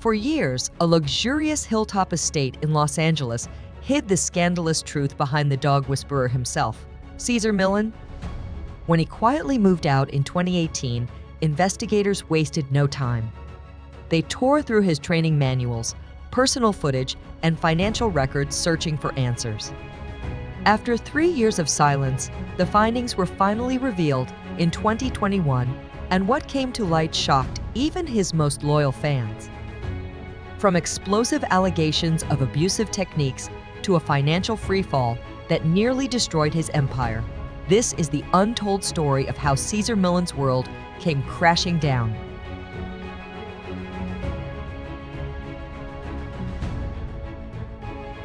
For years, a luxurious hilltop estate in Los Angeles hid the scandalous truth behind the dog whisperer himself, Cesar Millan. When he quietly moved out in 2018, investigators wasted no time. They tore through his training manuals, personal footage, and financial records searching for answers. After 3 years of silence, the findings were finally revealed in 2021, and what came to light shocked even his most loyal fans. From explosive allegations of abusive techniques to a financial freefall that nearly destroyed his empire, this is the untold story of how Cesar Millan's world came crashing down.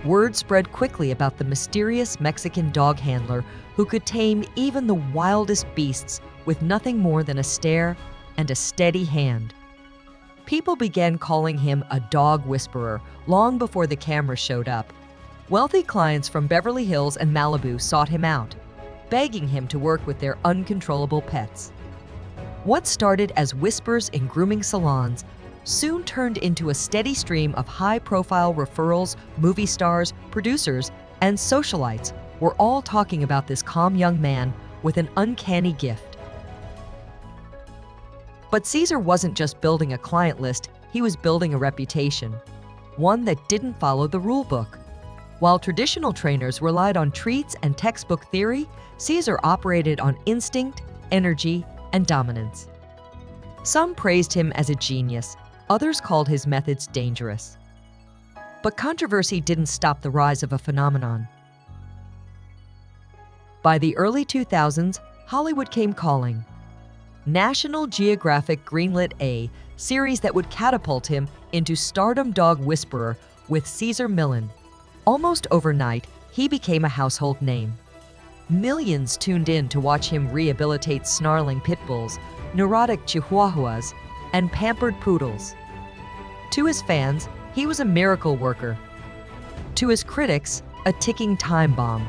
Word spread quickly about the mysterious Mexican dog handler who could tame even the wildest beasts with nothing more than a stare and a steady hand. People began calling him a dog whisperer long before the cameras showed up. Wealthy clients from Beverly Hills and Malibu sought him out, begging him to work with their uncontrollable pets. What started as whispers in grooming salons soon turned into a steady stream of high-profile referrals. Movie stars, producers, and socialites were all talking about this calm young man with an uncanny gift. But Cesar wasn't just building a client list, he was building a reputation, one that didn't follow the rule book. While traditional trainers relied on treats and textbook theory, Cesar operated on instinct, energy, and dominance. Some praised him as a genius, others called his methods dangerous. But controversy didn't stop the rise of a phenomenon. By the early 2000s, Hollywood came calling. National Geographic greenlit a series that would catapult him into stardom. Dog Whisperer with Cesar Millan. Almost overnight, he became a household name. Millions tuned in to watch him rehabilitate snarling pit bulls, neurotic chihuahuas, and pampered poodles. To his fans, he was a miracle worker. To his critics, a ticking time bomb.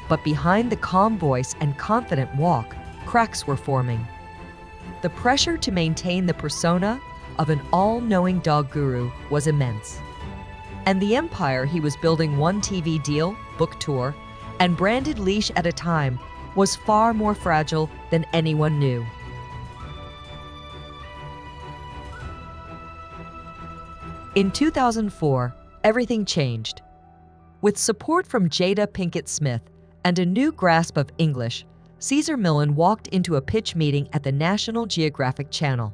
But behind the calm voice and confident walk, cracks were forming. The pressure to maintain the persona of an all-knowing dog guru was immense. And the empire he was building, one TV deal, book tour, and branded leash at a time, was far more fragile than anyone knew. In 2004, everything changed. With support from Jada Pinkett Smith and a new grasp of English, Cesar Millan walked into a pitch meeting at the National Geographic Channel.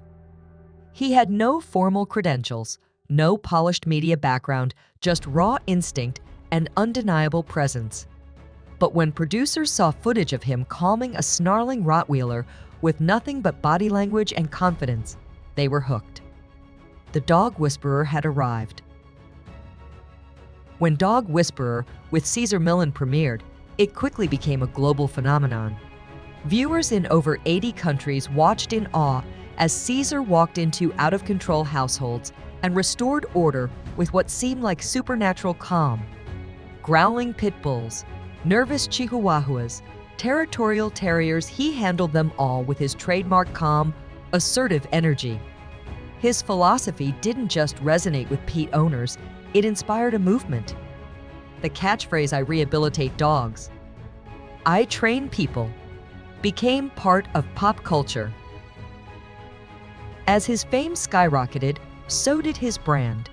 He had no formal credentials, no polished media background, just raw instinct and undeniable presence. But when producers saw footage of him calming a snarling Rottweiler with nothing but body language and confidence, they were hooked. The Dog Whisperer had arrived. When Dog Whisperer with Cesar Millan premiered, it quickly became a global phenomenon. Viewers in over 80 countries watched in awe as Cesar walked into out-of-control households and restored order with what seemed like supernatural calm. Growling pit bulls, nervous chihuahuas, territorial terriers, he handled them all with his trademark calm, assertive energy. His philosophy didn't just resonate with pet owners, it inspired a movement. The catchphrase, "I rehabilitate dogs, I train people," became part of pop culture. As his fame skyrocketed, so did his brand.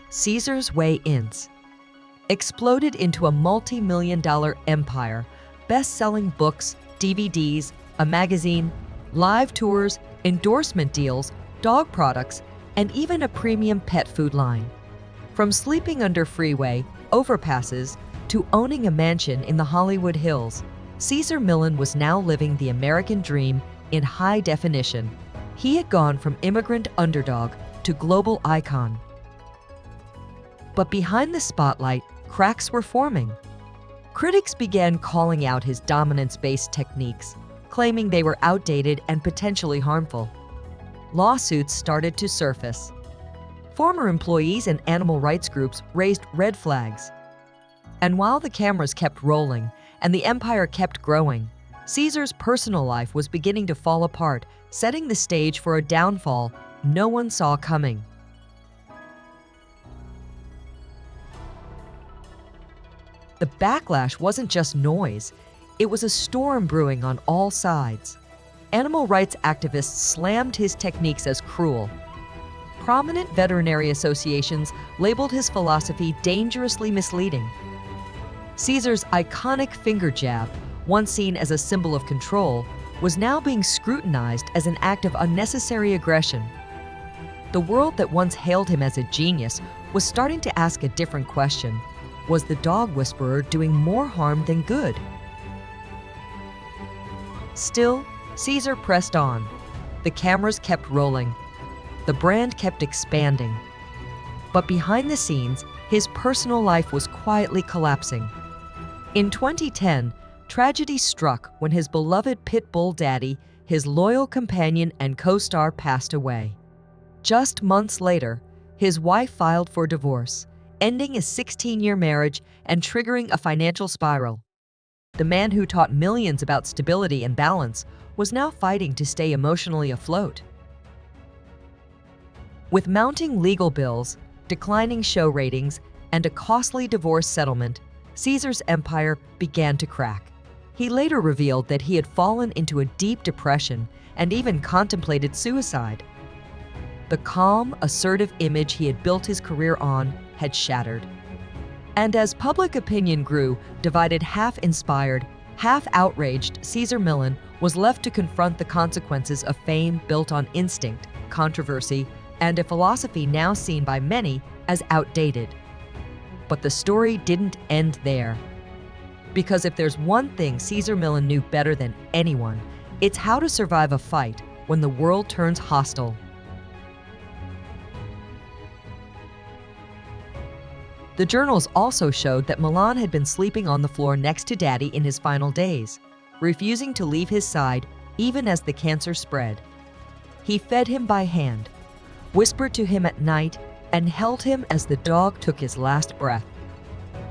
Cesar's Way Inc. exploded into a multi-million-dollar empire, best-selling books, DVDs, a magazine, live tours, endorsement deals, dog products, and even a premium pet food line. From sleeping under freeway overpasses to owning a mansion in the Hollywood Hills, Cesar Millan was now living the American dream in high definition. He had gone from immigrant underdog to global icon. But behind the spotlight, cracks were forming. Critics began calling out his dominance-based techniques, claiming they were outdated and potentially harmful. Lawsuits started to surface. Former employees and animal rights groups raised red flags. And while the cameras kept rolling and the empire kept growing, Cesar's personal life was beginning to fall apart, setting the stage for a downfall no one saw coming. The backlash wasn't just noise, it was a storm brewing on all sides. Animal rights activists slammed his techniques as cruel. Prominent veterinary associations labeled his philosophy dangerously misleading. Cesar's iconic finger jab, once seen as a symbol of control, was now being scrutinized as an act of unnecessary aggression. The world that once hailed him as a genius was starting to ask a different question. Was the dog whisperer doing more harm than good? Still, Cesar pressed on. The cameras kept rolling. The brand kept expanding. But behind the scenes, his personal life was quietly collapsing. In 2010, tragedy struck when his beloved pit bull daddy, his loyal companion and co-star, passed away. Just months later, his wife filed for divorce, ending a 16-year marriage and triggering a financial spiral. The man who taught millions about stability and balance was now fighting to stay emotionally afloat. With mounting legal bills, declining show ratings, and a costly divorce settlement, Cesar's empire began to crack. He later revealed that he had fallen into a deep depression and even contemplated suicide. The calm, assertive image he had built his career on had shattered. And as public opinion grew, divided, half inspired, half outraged, Cesar Millan was left to confront the consequences of fame built on instinct, controversy, and a philosophy now seen by many as outdated. But the story didn't end there. Because if there's one thing Cesar Millan knew better than anyone, it's how to survive a fight when the world turns hostile. The journals also showed that Milan had been sleeping on the floor next to Daddy in his final days, refusing to leave his side even as the cancer spread. He fed him by hand, whispered to him at night, and held him as the dog took his last breath.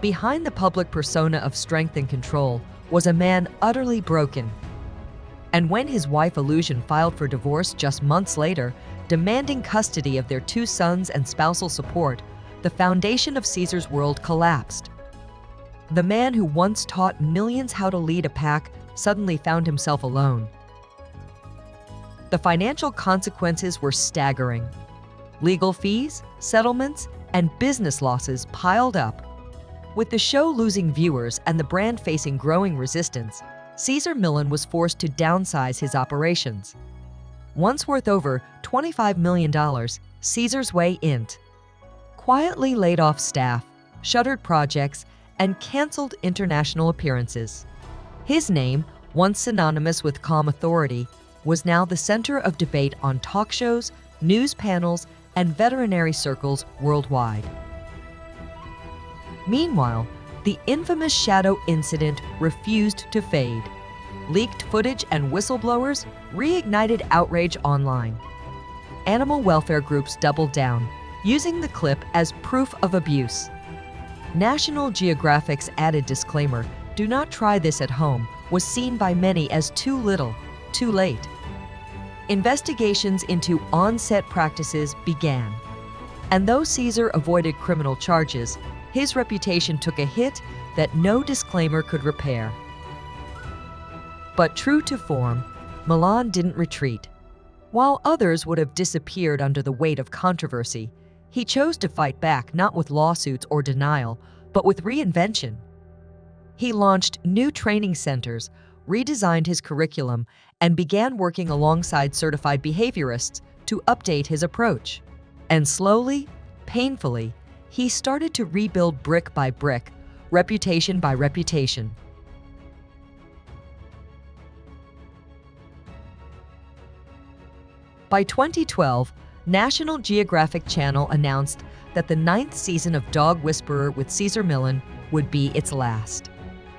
Behind the public persona of strength and control was a man utterly broken. And when his wife Illusion filed for divorce just months later, demanding custody of their 2 sons and spousal support, the foundation of Cesar's world collapsed. The man who once taught millions how to lead a pack suddenly found himself alone. The financial consequences were staggering. Legal fees, settlements, and business losses piled up. With the show losing viewers and the brand facing growing resistance, Cesar Millan was forced to downsize his operations. Once worth over $25 million, Cesar's way int. Quietly laid off staff, shuttered projects, and canceled international appearances. His name, once synonymous with calm authority, was now the center of debate on talk shows, news panels, and veterinary circles worldwide. Meanwhile, the infamous shadow incident refused to fade. Leaked footage and whistleblowers reignited outrage online. Animal welfare groups doubled down, using the clip as proof of abuse. National Geographic's added disclaimer, "Do not try this at home," was seen by many as too little, too late. Investigations into on-set practices began. And though Cesar avoided criminal charges, his reputation took a hit that no disclaimer could repair. But true to form, Milan didn't retreat. While others would have disappeared under the weight of controversy, he chose to fight back not with lawsuits or denial, but with reinvention. He launched new training centers, redesigned his curriculum, and began working alongside certified behaviorists to update his approach. And slowly, painfully, he started to rebuild brick by brick, reputation by reputation. By 2012, National Geographic Channel announced that the 9th season of Dog Whisperer with Cesar Millan would be its last.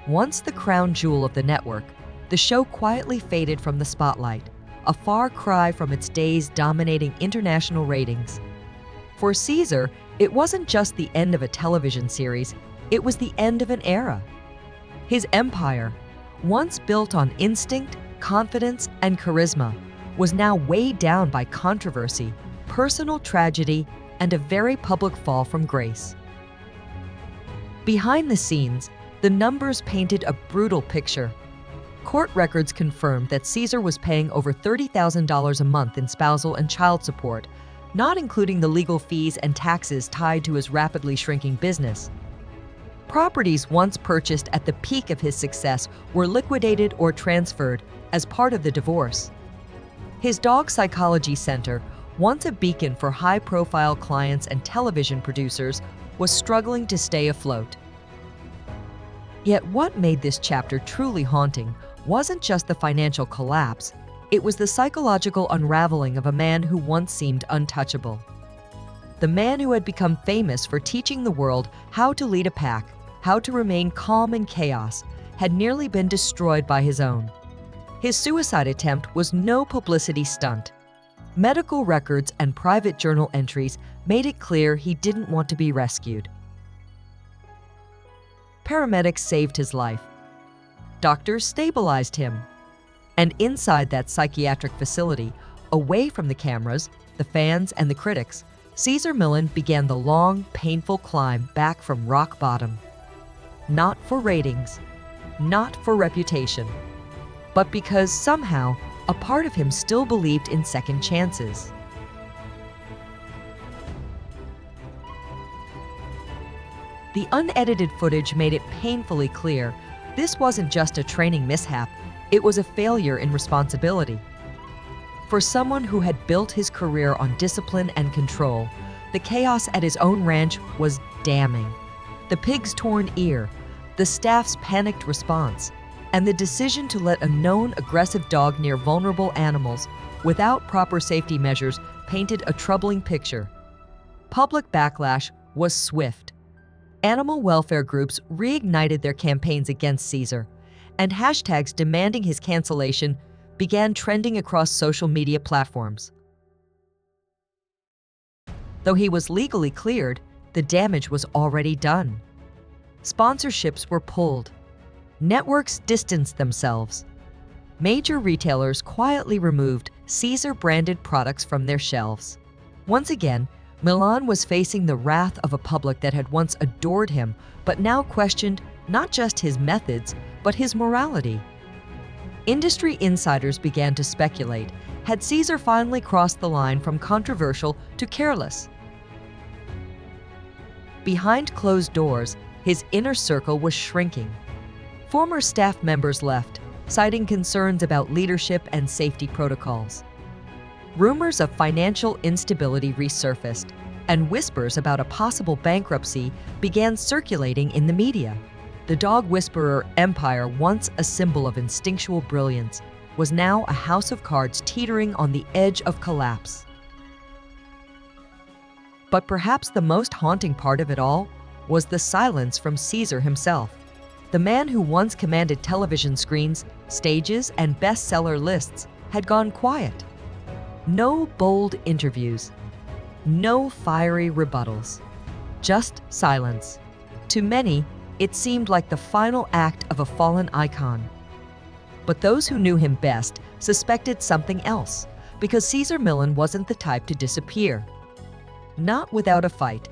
Once the crown jewel of the network, the show quietly faded from the spotlight, a far cry from its days dominating international ratings. For Cesar, it wasn't just the end of a television series, it was the end of an era. His empire, once built on instinct, confidence, and charisma, was now weighed down by controversy, personal tragedy, and a very public fall from grace. Behind the scenes, The numbers painted a brutal picture. Court records confirmed that Cesar was paying over $30,000 a month in spousal and child support, not including the legal fees and taxes tied to his rapidly shrinking business. Properties once purchased at the peak of his success were liquidated or transferred as part of the divorce. His dog psychology center, once a beacon for high-profile clients and television producers, was struggling to stay afloat. Yet what made this chapter truly haunting wasn't just the financial collapse, it was the psychological unraveling of a man who once seemed untouchable. The man who had become famous for teaching the world how to lead a pack, how to remain calm in chaos, had nearly been destroyed by his own. His suicide attempt was no publicity stunt. Medical records and private journal entries made it clear he didn't want to be rescued. Paramedics saved his life. Doctors stabilized him. And inside that psychiatric facility, away from the cameras, the fans, and the critics, Cesar Millan began the long, painful climb back from rock bottom. Not for ratings, not for reputation, but because somehow a part of him still believed in second chances. The unedited footage made it painfully clear this wasn't just a training mishap, it was a failure in responsibility. For someone who had built his career on discipline and control, the chaos at his own ranch was damning. The pig's torn ear, the staff's panicked response, and the decision to let a known aggressive dog near vulnerable animals without proper safety measures painted a troubling picture. Public backlash was swift. Animal welfare groups reignited their campaigns against Cesar, and hashtags demanding his cancellation began trending across social media platforms. Though he was legally cleared, the damage was already done. Sponsorships were pulled. Networks distanced themselves. Major retailers quietly removed Cesar-branded products from their shelves. Once again, Milan was facing the wrath of a public that had once adored him, but now questioned not just his methods, but his morality. Industry insiders began to speculate, had Cesar finally crossed the line from controversial to careless? Behind closed doors, his inner circle was shrinking. Former staff members left, citing concerns about leadership and safety protocols. Rumors of financial instability resurfaced, and whispers about a possible bankruptcy began circulating in the media. The dog whisperer empire, once a symbol of instinctual brilliance, was now a house of cards teetering on the edge of collapse. But perhaps the most haunting part of it all was the silence from Cesar himself. The man who once commanded television screens, stages, and bestseller lists had gone quiet. No bold interviews, no fiery rebuttals, just silence. To many, it seemed like the final act of a fallen icon. But those who knew him best suspected something else, because Cesar Millan wasn't the type to disappear. Not without a fight.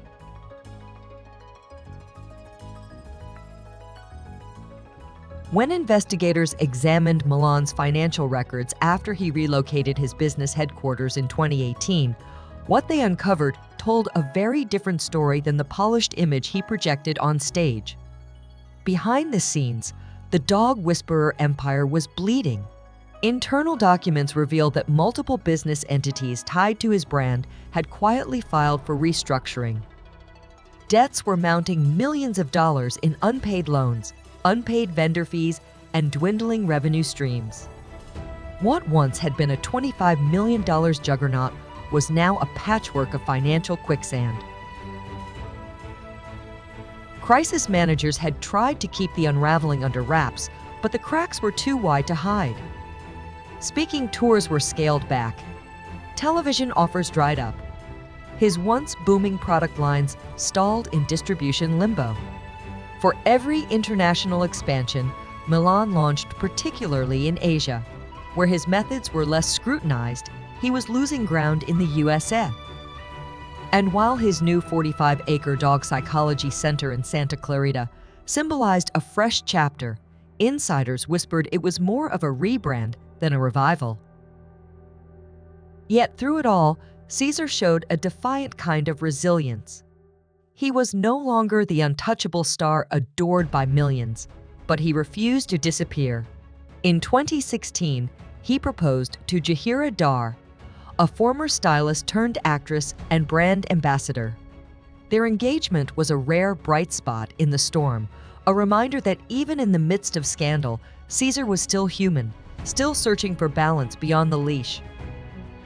When investigators examined Milan's financial records after he relocated his business headquarters in 2018, what they uncovered told a very different story than the polished image he projected on stage. Behind the scenes, the dog whisperer empire was bleeding. Internal documents revealed that multiple business entities tied to his brand had quietly filed for restructuring. Debts were mounting millions of dollars in unpaid loans, unpaid vendor fees, and dwindling revenue streams. What once had been a $25 million juggernaut was now a patchwork of financial quicksand. Crisis managers had tried to keep the unraveling under wraps, but the cracks were too wide to hide. Speaking tours were scaled back. Television offers dried up. His once booming product lines stalled in distribution limbo. For every international expansion, Milan launched particularly in Asia, where his methods were less scrutinized. He was losing ground in the USA. And while his new 45-acre dog psychology center in Santa Clarita symbolized a fresh chapter. Insiders whispered it was more of a rebrand than a revival. Yet through it all, Cesar showed a defiant kind of resilience. He was no longer the untouchable star adored by millions, but he refused to disappear. In 2016, he proposed to Jahira Dar, a former stylist turned actress and brand ambassador. Their engagement was a rare bright spot in the storm, a reminder that even in the midst of scandal, Cesar was still human, still searching for balance beyond the leash.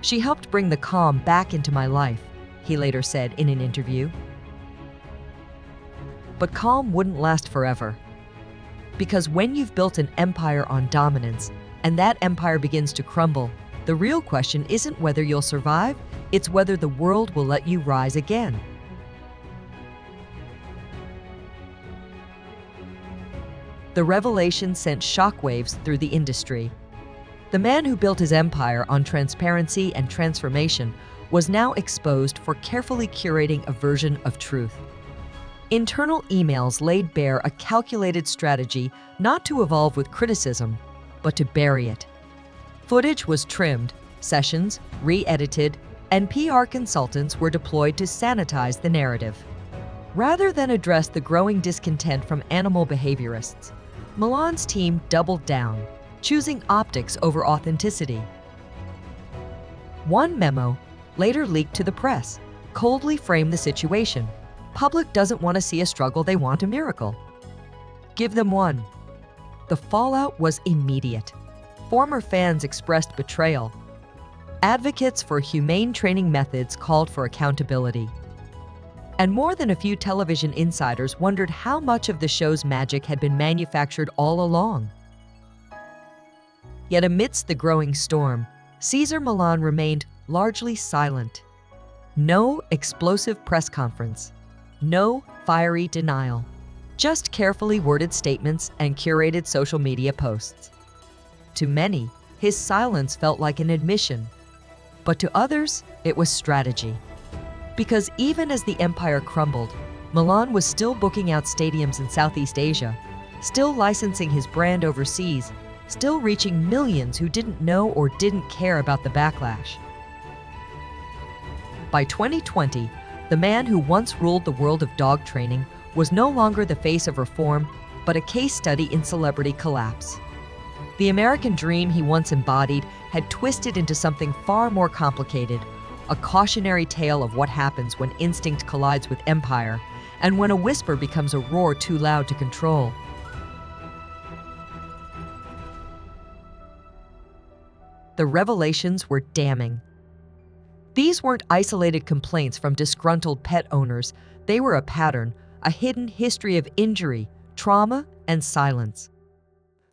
"She helped bring the calm back into my life," he later said in an interview. But calm wouldn't last forever. Because when you've built an empire on dominance, and that empire begins to crumble, the real question isn't whether you'll survive, it's whether the world will let you rise again. The revelation sent shockwaves through the industry. The man who built his empire on transparency and transformation was now exposed for carefully curating a version of truth. Internal emails laid bare a calculated strategy not to evolve with criticism, but to bury it. Footage was trimmed, sessions re-edited, and PR consultants were deployed to sanitize the narrative. Rather than address the growing discontent from animal behaviorists, Milan's team doubled down, choosing optics over authenticity. One memo, later leaked to the press, coldly framed the situation. Public doesn't want to see a struggle, they want a miracle. Give them one. The fallout was immediate. Former fans expressed betrayal. Advocates for humane training methods called for accountability. And more than a few television insiders wondered how much of the show's magic had been manufactured all along. Yet amidst the growing storm, Cesar Millan remained largely silent. No explosive press conference. No fiery denial. Just carefully worded statements and curated social media posts. To many, his silence felt like an admission. But to others, it was strategy. Because even as the empire crumbled, Millan was still booking out stadiums in Southeast Asia, still licensing his brand overseas, still reaching millions who didn't know or didn't care about the backlash. By 2020, the man who once ruled the world of dog training was no longer the face of reform, but a case study in celebrity collapse. The American dream he once embodied had twisted into something far more complicated, a cautionary tale of what happens when instinct collides with empire, and when a whisper becomes a roar too loud to control. The revelations were damning. These weren't isolated complaints from disgruntled pet owners. They were a pattern, a hidden history of injury, trauma, and silence.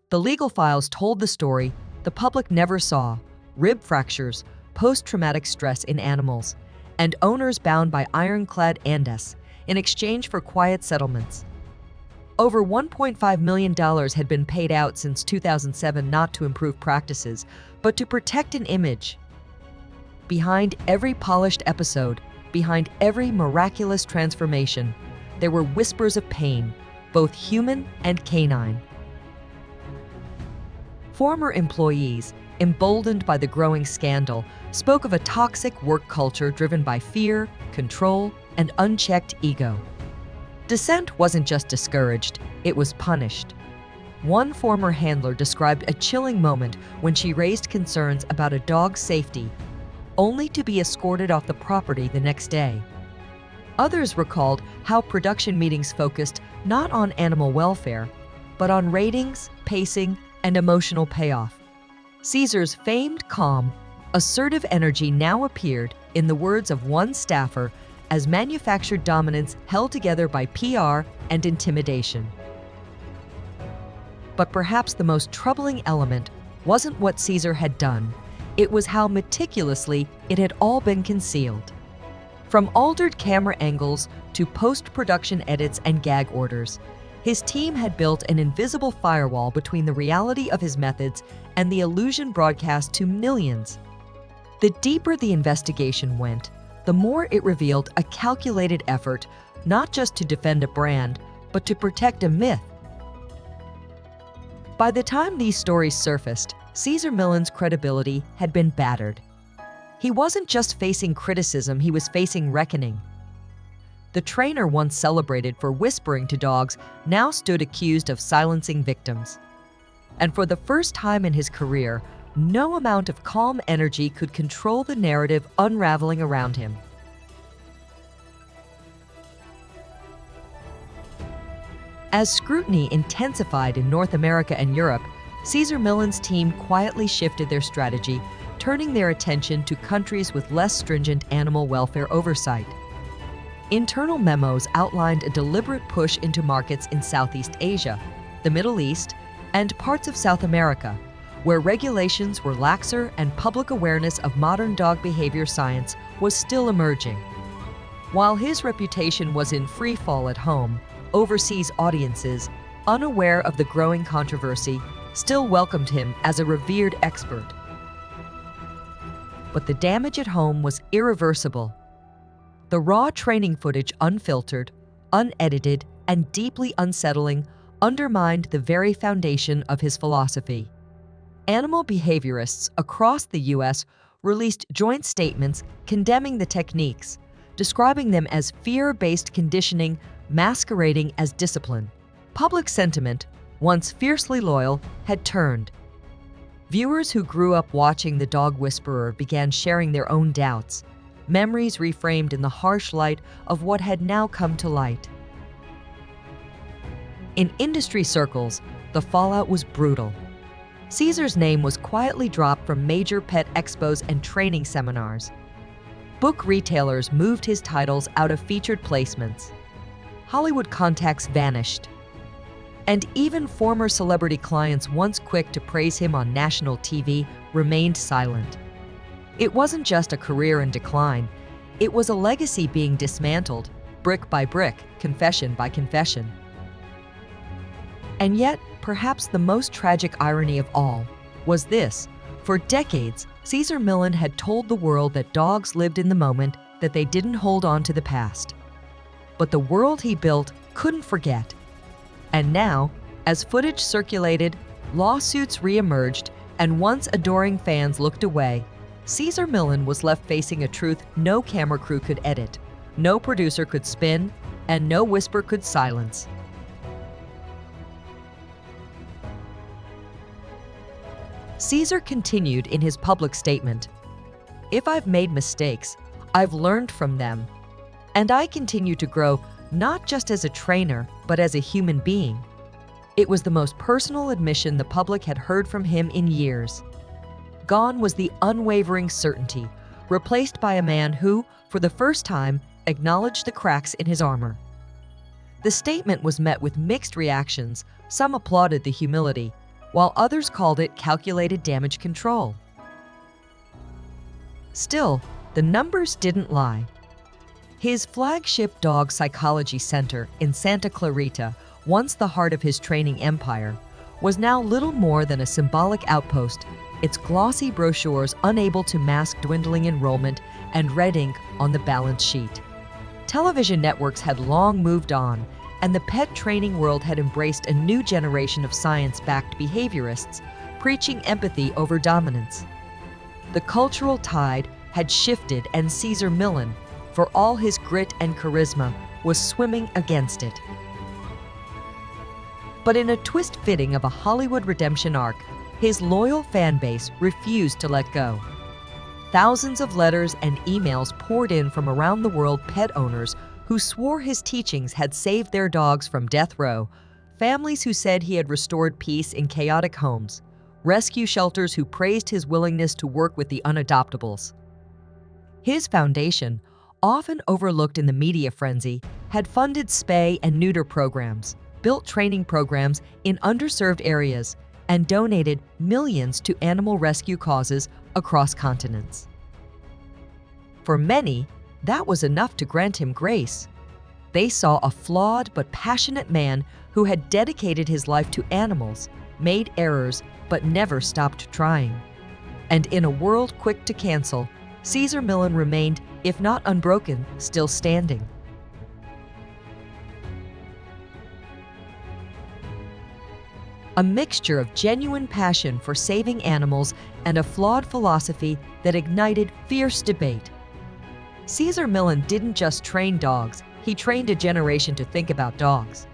The legal files told the story the public never saw: rib fractures, post-traumatic stress in animals, and owners bound by ironclad andes in exchange for quiet settlements. Over $1.5 million had been paid out since 2007 not to improve practices, but to protect an image. Behind every polished episode, behind every miraculous transformation, there were whispers of pain, both human and canine. Former employees, emboldened by the growing scandal, spoke of a toxic work culture driven by fear, control, and unchecked ego. Dissent wasn't just discouraged, it was punished. One former handler described a chilling moment when she raised concerns about a dog's safety, only to be escorted off the property the next day. Others recalled how production meetings focused not on animal welfare, but on ratings, pacing, and emotional payoff. Cesar's famed calm, assertive energy now appeared, in the words of one staffer, as manufactured dominance held together by PR and intimidation. But perhaps the most troubling element wasn't what Cesar had done. It was how meticulously it had all been concealed. From altered camera angles to post-production edits and gag orders, his team had built an invisible firewall between the reality of his methods and the illusion broadcast to millions. The deeper the investigation went, the more it revealed a calculated effort not just to defend a brand, but to protect a myth. By the time these stories surfaced, Cesar Millan's credibility had been battered. He wasn't just facing criticism, he was facing reckoning. The trainer once celebrated for whispering to dogs now stood accused of silencing victims. And for the first time in his career, no amount of calm energy could control the narrative unraveling around him. As scrutiny intensified in North America and Europe, Cesar Millan's team quietly shifted their strategy, turning their attention to countries with less stringent animal welfare oversight. Internal memos outlined a deliberate push into markets in Southeast Asia, the Middle East, and parts of South America, where regulations were laxer and public awareness of modern dog behavior science was still emerging. While his reputation was in free fall at home, overseas audiences, unaware of the growing controversy, still welcomed him as a revered expert. But the damage at home was irreversible. The raw training footage, unfiltered, unedited, and deeply unsettling, undermined the very foundation of his philosophy. Animal behaviorists across the U.S. released joint statements condemning the techniques, describing them as fear-based conditioning masquerading as discipline. Public sentiment, once fiercely loyal, had turned. Viewers who grew up watching The Dog Whisperer began sharing their own doubts, memories reframed in the harsh light of what had now come to light. In industry circles, the fallout was brutal. Cesar's name was quietly dropped from major pet expos and training seminars. Book retailers moved his titles out of featured placements. Hollywood contacts vanished. And even former celebrity clients once quick to praise him on national TV remained silent. It wasn't just a career in decline, it was a legacy being dismantled, brick by brick, confession by confession. And yet, perhaps the most tragic irony of all was this: for decades, Cesar Millan had told the world that dogs lived in the moment, that they didn't hold on to the past. But the world he built couldn't forget. And now, as footage circulated, lawsuits re-emerged, and once adoring fans looked away, Cesar Millan was left facing a truth no camera crew could edit, no producer could spin, and no whisper could silence. Cesar continued in his public statement, "If I've made mistakes, I've learned from them. And I continue to grow not just as a trainer, but as a human being." It was the most personal admission the public had heard from him in years. Gone was the unwavering certainty, replaced by a man who, for the first time, acknowledged the cracks in his armor. The statement was met with mixed reactions. Some applauded the humility, while others called it calculated damage control. Still, the numbers didn't lie. His flagship dog psychology center in Santa Clarita, once the heart of his training empire, was now little more than a symbolic outpost, its glossy brochures unable to mask dwindling enrollment and red ink on the balance sheet. Television networks had long moved on, and the pet training world had embraced a new generation of science-backed behaviorists, preaching empathy over dominance. The cultural tide had shifted, and Cesar Millan, for all his grit and charisma, was swimming against it. But in a twist fitting of a Hollywood redemption arc, his loyal fan base refused to let go. Thousands of letters and emails poured in from around the world, pet owners who swore his teachings had saved their dogs from death row, families who said he had restored peace in chaotic homes, rescue shelters who praised his willingness to work with the unadoptables. His foundation, often overlooked in the media frenzy, had funded spay and neuter programs, built training programs in underserved areas, and donated millions to animal rescue causes across continents. For many, that was enough to grant him grace. They saw a flawed but passionate man who had dedicated his life to animals, made errors, but never stopped trying. And in a world quick to cancel, Cesar Millan remained, if not unbroken, still standing. a mixture of genuine passion for saving animals and a flawed philosophy that ignited fierce debate. Cesar Millan didn't just train dogs, he trained a generation to think about dogs.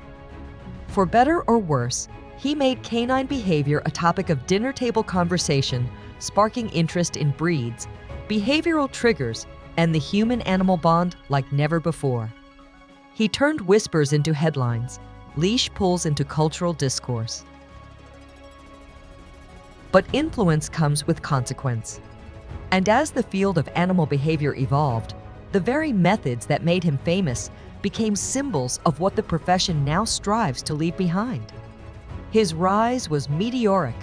For better or worse, he made canine behavior a topic of dinner table conversation, sparking interest in breeds, behavioral triggers, and the human-animal bond like never before. He turned whispers into headlines, leash pulls into cultural discourse. But influence comes with consequence. And as the field of animal behavior evolved, the very methods that made him famous became symbols of what the profession now strives to leave behind. His rise was meteoric,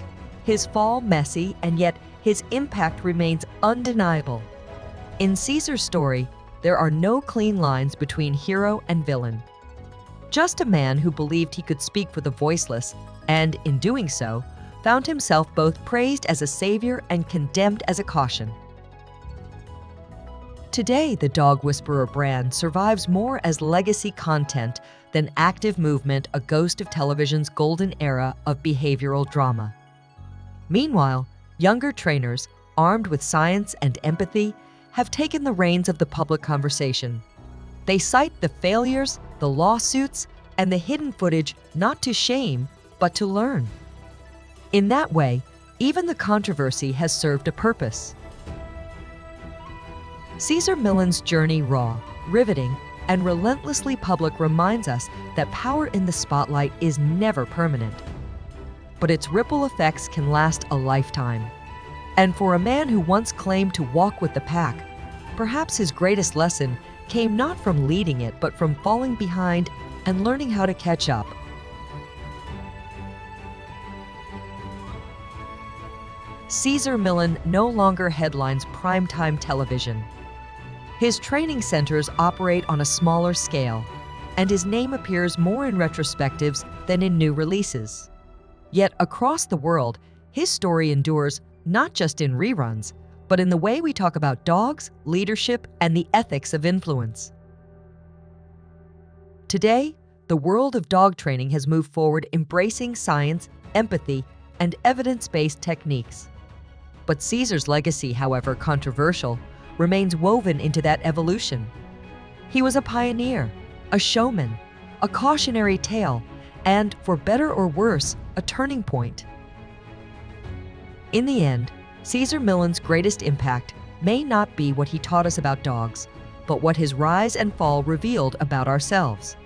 his fall messy, and yet his impact remains undeniable. In Cesar's story, there are no clean lines between hero and villain. Just a man who believed he could speak for the voiceless, and in doing so, found himself both praised as a savior and condemned as a caution. Today, the Dog Whisperer brand survives more as legacy content than active movement, a ghost of television's golden era of behavioral drama. Meanwhile, younger trainers, armed with science and empathy, have taken the reins of the public conversation. They cite the failures, the lawsuits, and the hidden footage not to shame, but to learn. In that way, even the controversy has served a purpose. Cesar Millan's journey, raw, riveting, and relentlessly public, reminds us that power in the spotlight is never permanent. But its ripple effects can last a lifetime. And for a man who once claimed to walk with the pack, perhaps his greatest lesson came not from leading it, but from falling behind and learning how to catch up. Cesar Millan no longer headlines primetime television. His training centers operate on a smaller scale, and his name appears more in retrospectives than in new releases. Yet across the world, his story endures not just in reruns, but in the way we talk about dogs, leadership, and the ethics of influence. Today, the world of dog training has moved forward, embracing science, empathy, and evidence-based techniques. But Cesar's legacy, however controversial, remains woven into that evolution. He was a pioneer, a showman, a cautionary tale, and, for better or worse, a turning point. In the end, Cesar Millan's greatest impact may not be what he taught us about dogs, but what his rise and fall revealed about ourselves.